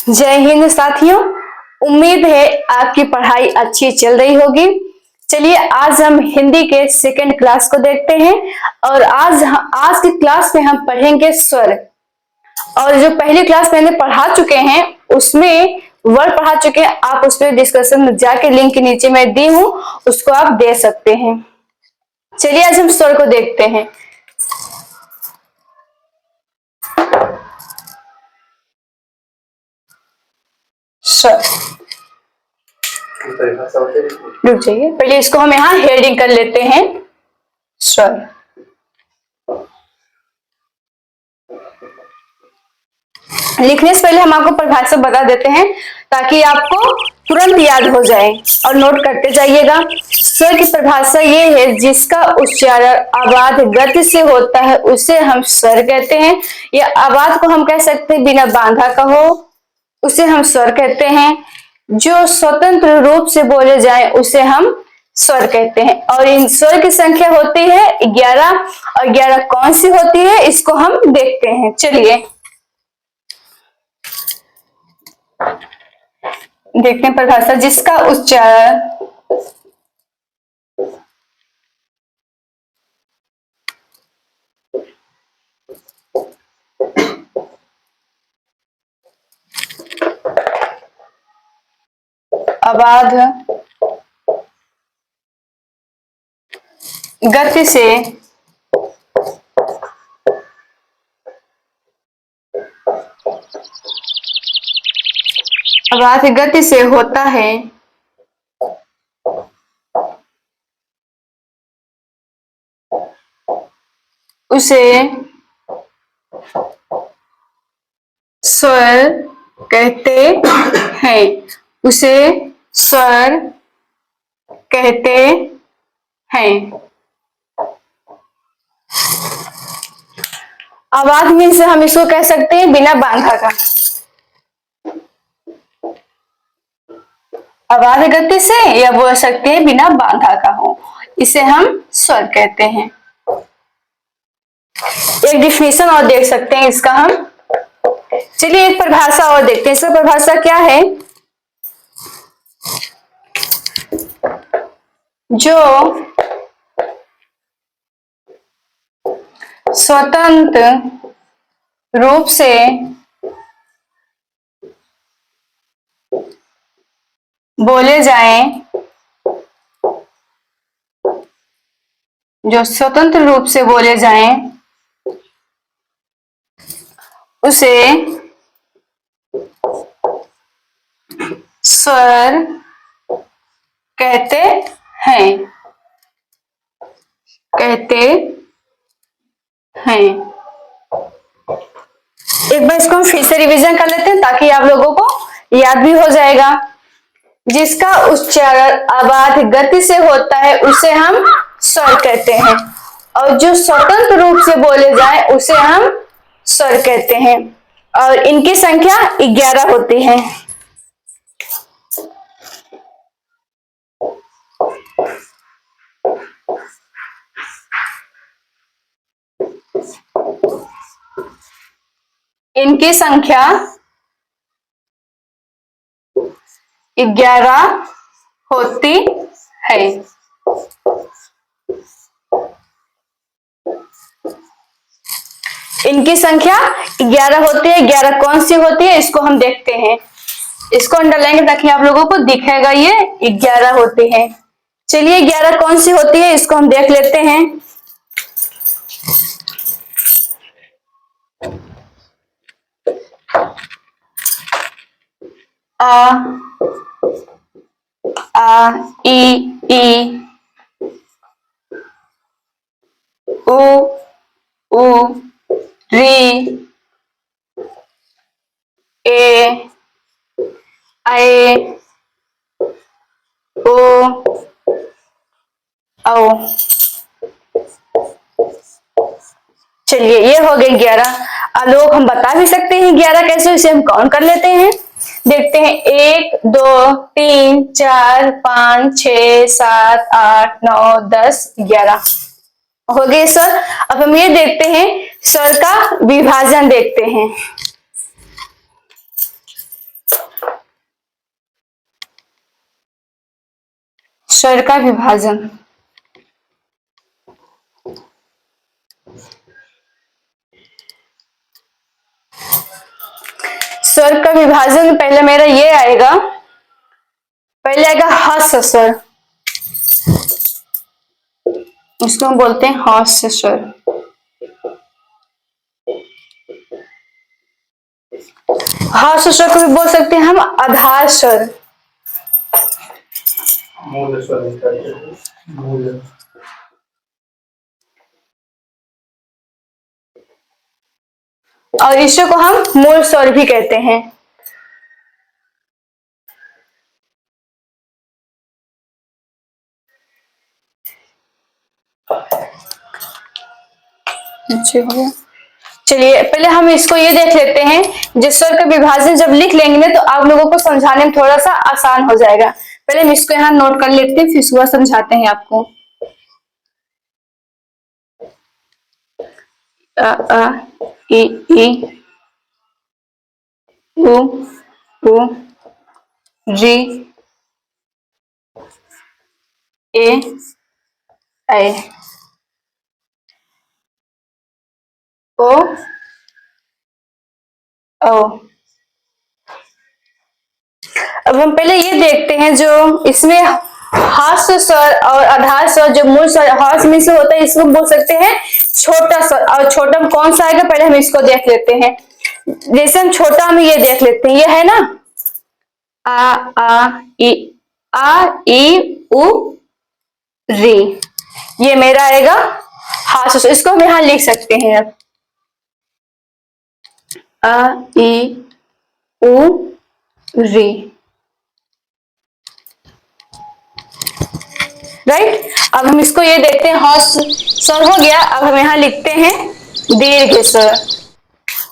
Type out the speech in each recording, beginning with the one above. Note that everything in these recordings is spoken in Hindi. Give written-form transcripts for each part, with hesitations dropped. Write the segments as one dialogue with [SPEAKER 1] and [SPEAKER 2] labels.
[SPEAKER 1] जय हिंद साथियों। उम्मीद है आपकी पढ़ाई अच्छी चल रही होगी। चलिए आज हम हिंदी के सेकंड क्लास को देखते हैं और आज की क्लास में हम पढ़ेंगे स्वर। और जो पहली क्लास मैंने पढ़ा चुके हैं उसमें वर्ड पढ़ा चुके हैं, आप उसमें डिस्कशन में जाके लिंक के नीचे मैं दी हूं, उसको आप दे सकते हैं। चलिए आज हम स्वर को देखते हैं। स्वर, रुक जाइए, पहले इसको हम यहाँ हेडिंग कर लेते हैं। स्वर, लिखने से पहले हम आपको परिभाषा बता देते हैं ताकि आपको तुरंत याद हो जाए और नोट करते जाइएगा। स्वर की परिभाषा ये है, जिसका उच्चारण आवाज गति से होता है उसे हम स्वर कहते हैं। या आवाज को हम कह सकते हैं बिना बांधा का हो, उसे हम स्वर कहते हैं। जो स्वतंत्र रूप से बोले जाए उसे हम स्वर कहते हैं। और इन स्वर की संख्या होती है 11 और 11 कौन सी होती है इसको हम देखते हैं। चलिए देखते हैं परिभाषा। जिसका उच्चारण आवाज गति से होता है उसे स्वर कहते हैं। उसे स्वर कहते हैं। आवाज में से हम इसको कह सकते हैं बिना बांधा का। आवाज गति से या बोल सकते हैं बिना बांधा का हो, इसे हम स्वर कहते हैं। एक डिफिनेशन और देख सकते हैं इसका हम। चलिए एक परिभाषा और देखते हैं। इसका परिभाषा क्या है? जो स्वतंत्र रूप से बोले जाएं, जो स्वतंत्र रूप से बोले जाएं उसे स्वर कहते हैं। एक बार इसको हम फिर से रिवीजन कर लेते हैं ताकि आप लोगों को याद भी हो जाएगा। जिसका उच्चारण आवाज गति से होता है उसे हम स्वर कहते हैं और जो स्वतंत्र रूप से बोले जाए उसे हम स्वर कहते हैं। और इनकी संख्या 11 होती है। इनकी संख्या 11 होती है। इनकी संख्या 11 होती है। 11 कौन सी होती है इसको हम देखते हैं। इसको अंडरलाइन ताकि आप लोगों को दिखेगा ये 11 होती है। चलिए 11 कौन सी होती है इसको हम देख लेते हैं। आ ई उ री ए ऐ ओ औ। चलिए ये हो गए 11। लोग हम बता भी सकते हैं 11 कैसे, इसे हम काउंट कर लेते हैं। देखते हैं 1 2 3 4 5 6 7 8 9 10 11 हो गए सर। अब हम ये देखते हैं स्वर का विभाजन देखते हैं। स्वर का विभाजन। स्वर का विभाजन पहले मेरा ये आएगा, पहले आएगा हास्य स्वर, उसको हम बोलते हैं हास्य स्वर। हास्य स्वर को भी बोल सकते हैं हम आधार स्वर। और इसे को हम मूल स्वर भी कहते हैं। अच्छा हो गया। चलिए पहले हम इसको ये देख लेते हैं, जिस स्वर का विभाजन जब लिख लेंगे तो आप लोगों को समझाने में थोड़ा सा आसान हो जाएगा। पहले हम इसको यहाँ नोट कर लेते हैं, फिर सुबह समझाते हैं आपको। अ इ उ री ए ऐ ओ ओ। अब हम पहले ये देखते हैं, जो इसमें हास्य स्वर और आधार स्वर, जो मूल स्वर हास्य में से होता है, इसको बोल सकते हैं छोटा स्वर। और छोटा में कौन सा आएगा, पहले हम इसको देख लेते हैं। जैसे हम छोटा में ये देख लेते हैं, ये है ना आ ई उ री, ये मेरा आएगा हास्य स्वर। इसको हम यहाँ लिख सकते हैं अब आ ई उ री, राइट। अब हम इसको ये देखते हैं, हास्य स्वर हो गया। अब हम यहाँ लिखते हैं दीर्घ स्वर।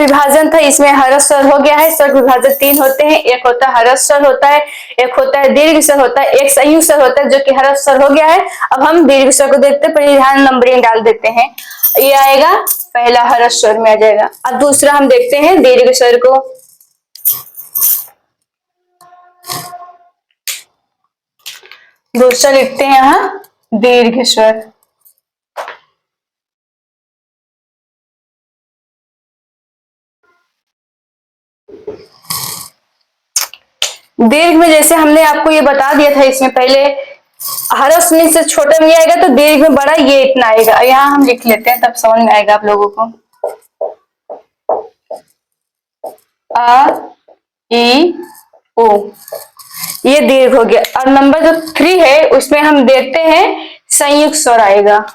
[SPEAKER 1] विभाजन था, इसमें हर्ष स्वर हो गया है। स्वर विभाजन तीन होते हैं, एक होता है हर्ष स्वर होता है, एक होता है दीर्घ स्वर होता है, एक संयुक्त स्वर होता है जो कि हर्ष स्वर हो गया है। अब हम दीर्घ स्वर को देखते हैं, पहले यहाँ नंबरिंग डाल देते हैं। ये आएगा पहला हर्ष स्वर में आ जाएगा। अब दूसरा हम देखते हैं दीर्घ स्वर को। दूसरा लिखते हैं यहाँ दीर्घ स्वर। दीर्घ में जैसे हमने आपको ये बता दिया था, इसमें पहले हर्ष में से छोटा में आएगा तो दीर्घ में बड़ा ये इतना आएगा। यहाँ हम लिख लेते हैं, तब समझ में आएगा आप लोगों को। आ ई ओ, ये दीर्घ हो गया। और नंबर जो 3 है उसमें हम देखते हैं संयुक्त स्वर आएगा।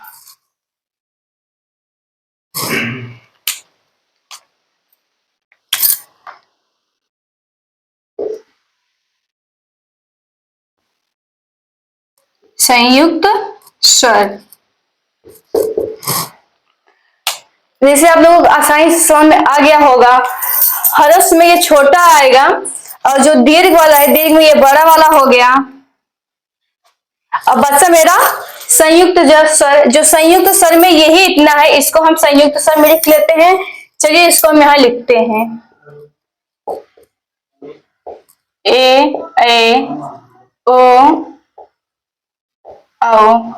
[SPEAKER 1] संयुक्त स्वर, जैसे आप लोगों को आसानी से समझ में आ गया होगा। हर्ष में ये छोटा आएगा और जो दीर्घ वाला है, दीर्घ में ये बड़ा वाला हो गया। अब बच्चा मेरा संयुक्त स्वर, जो संयुक्त स्वर में यही इतना है, इसको हम संयुक्त स्वर में लिख लेते हैं। चलिए इसको हम यहाँ लिखते हैं ए ओ औ।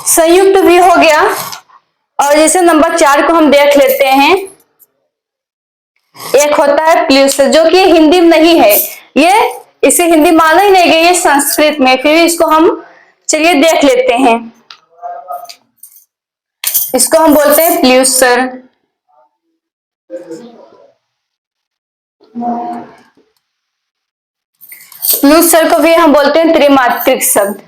[SPEAKER 1] संयुक्त भी हो गया। और जैसे नंबर 4 को हम देख लेते हैं, एक होता है प्लुस, जो कि हिंदी में नहीं है, ये इसे हिंदी माना ही नहीं गया, ये संस्कृत में। फिर इसको हम चलिए देख लेते हैं। इसको हम बोलते हैं प्लुस स्वर। प्लुस स्वर को भी हम बोलते हैं त्रिमात्रिक शब्द।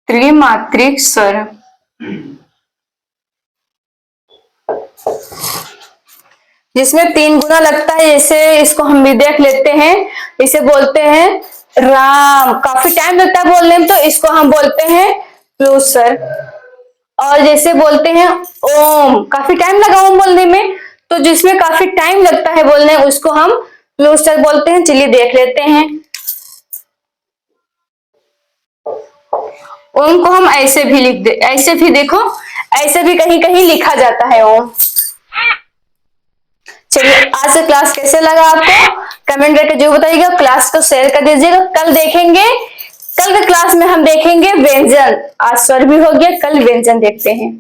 [SPEAKER 1] त्रिमात्रिक स्वर, जिसमें 3 गुना लगता है। जैसे इसको हम भी देख लेते हैं, इसे बोलते हैं राम, काफी टाइम लगता है बोलने में, तो इसको हम बोलते हैं प्लुस स्वर। और जैसे बोलते हैं ओम, काफी टाइम लगा ओम बोलने में, तो जिसमें काफी टाइम लगता है बोलने, उसको हम प्लुस स्वर बोलते हैं। चलिए देख लेते हैं। ओम को हम ऐसे भी लिख दे, ऐसे भी देखो, ऐसे भी कहीं कहीं लिखा जाता है ओम। चलिए, आज का क्लास कैसे लगा आपको कमेंट करके जो बताइएगा, क्लास को शेयर कर दीजिएगा। कल देखेंगे, कल के क्लास में हम देखेंगे व्यंजन। आज स्वर भी हो गया, कल व्यंजन देखते हैं।